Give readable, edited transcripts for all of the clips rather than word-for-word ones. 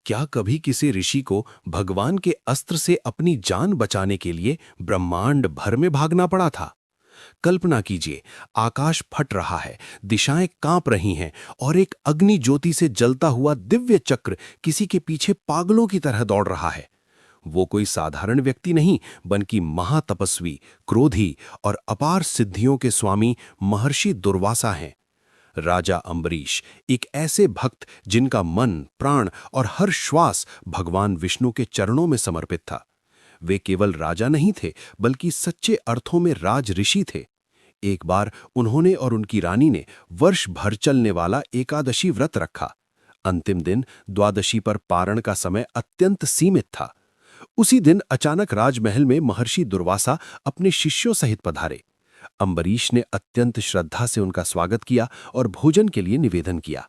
क्या कभी किसी ऋषि को भगवान के अस्त्र से अपनी जान बचाने के लिए ब्रह्मांड भर में भागना पड़ा था? कल्पना कीजिए, आकाश फट रहा है, दिशाएं कांप रही हैं और एक अग्नि ज्योति से जलता हुआ दिव्य चक्र किसी के पीछे पागलों की तरह दौड़ रहा है। वो कोई साधारण व्यक्ति नहीं, बल्कि महातपस्वी, क्रोधी और अपार सिद्धियों के स्वामी महर्षि दुर्वासा हैं। राजा अम्बरीश, एक ऐसे भक्त जिनका मन, प्राण और हर श्वास भगवान विष्णु के चरणों में समर्पित था। वे केवल राजा नहीं थे, बल्कि सच्चे अर्थों में राज ऋषि थे। एक बार उन्होंने और उनकी रानी ने वर्ष भर चलने वाला एकादशी व्रत रखा। अंतिम दिन द्वादशी पर पारण का समय अत्यंत सीमित था। उसी दिन अचानक राजमहल में महर्षि दुर्वासा अपने शिष्यों सहित पधारे। अम्बरीश ने अत्यंत श्रद्धा से उनका स्वागत किया और भोजन के लिए निवेदन किया।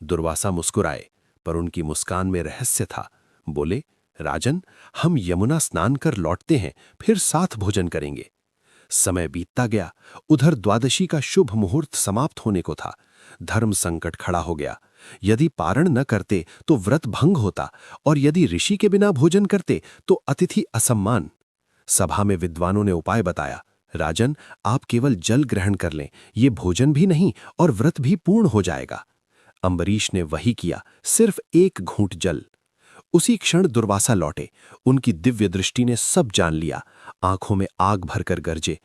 दुर्वासा मुस्कुराए, पर उनकी मुस्कान में रहस्य था। बोले, राजन, हम यमुना स्नान कर लौटते हैं, फिर साथ भोजन करेंगे। समय बीतता गया। उधर द्वादशी का शुभ मुहूर्त समाप्त होने को था। धर्म संकट खड़ा हो गया। यदि पारण न करते तो व्रत भंग होता, और यदि ऋषि के बिना भोजन करते तो अतिथि असम्मान। सभा में विद्वानों ने उपाय बताया। राजन, आप केवल जल ग्रहण कर लें, ये भोजन भी नहीं और व्रत भी पूर्ण हो जाएगा। अम्बरीश ने वही किया, सिर्फ एक घूंट जल। उसी क्षण दुर्वासा लौटे। उनकी दिव्य दृष्टि ने सब जान लिया। आंखों में आग भरकर गरजे,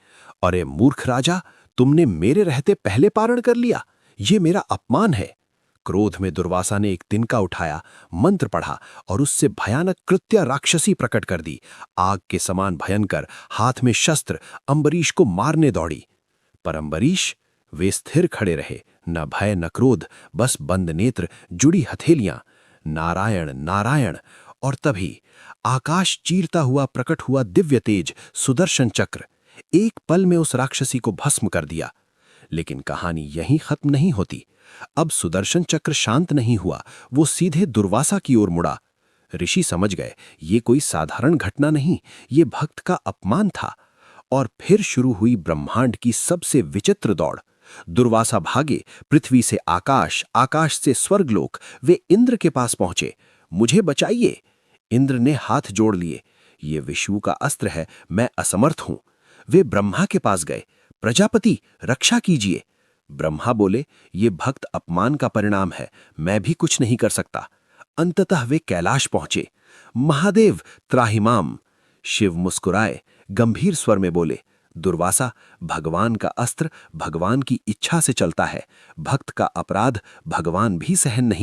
अरे मूर्ख राजा, तुमने मेरे रहते पहले पारण कर लिया, ये मेरा अपमान है। क्रोध में दुर्वासा ने एक तिनका उठाया, मंत्र पढ़ा और उससे भयानक कृत्य राक्षसी प्रकट कर दी। आग के समान भयंकर, हाथ में शस्त्र, अम्बरीश को मारने दौड़ी। पर अम्बरीश, वे स्थिर खड़े रहे, न भय न क्रोध, बस बंद नेत्र, जुड़ी हथेलियां। नारायण नारायण। और तभी आकाश चीरता हुआ प्रकट हुआ दिव्य तेज, सुदर्शन चक्र, एक पल में उस राक्षसी को भस्म कर दिया। लेकिन कहानी यहीं खत्म नहीं होती। अब सुदर्शन चक्र शांत नहीं हुआ, वो सीधे दुर्वासा की ओर मुड़ा। ऋषि समझ गए, ये कोई साधारण घटना नहीं, ये भक्त का अपमान था। और फिर शुरू हुई ब्रह्मांड की सबसे विचित्र दौड़। दुर्वासा भागे, पृथ्वी से आकाश, आकाश से स्वर्गलोक। वे इंद्र के पास पहुंचे। मुझे बचाइए। इंद्र ने हाथ जोड़ लिए। ये विष्णु का अस्त्र है, मैं असमर्थ हूं। वे ब्रह्मा के पास गए। प्रजापति, रक्षा कीजिए। ब्रह्मा बोले, ये भक्त अपमान का परिणाम है, मैं भी कुछ नहीं कर सकता। अंततः वे कैलाश पहुंचे। महादेव, त्राहिमाम। शिव मुस्कुराए, गंभीर स्वर में बोले, दुर्वासा, भगवान का अस्त्र भगवान की इच्छा से चलता है। भक्त का अपराध भगवान भी सहन नहीं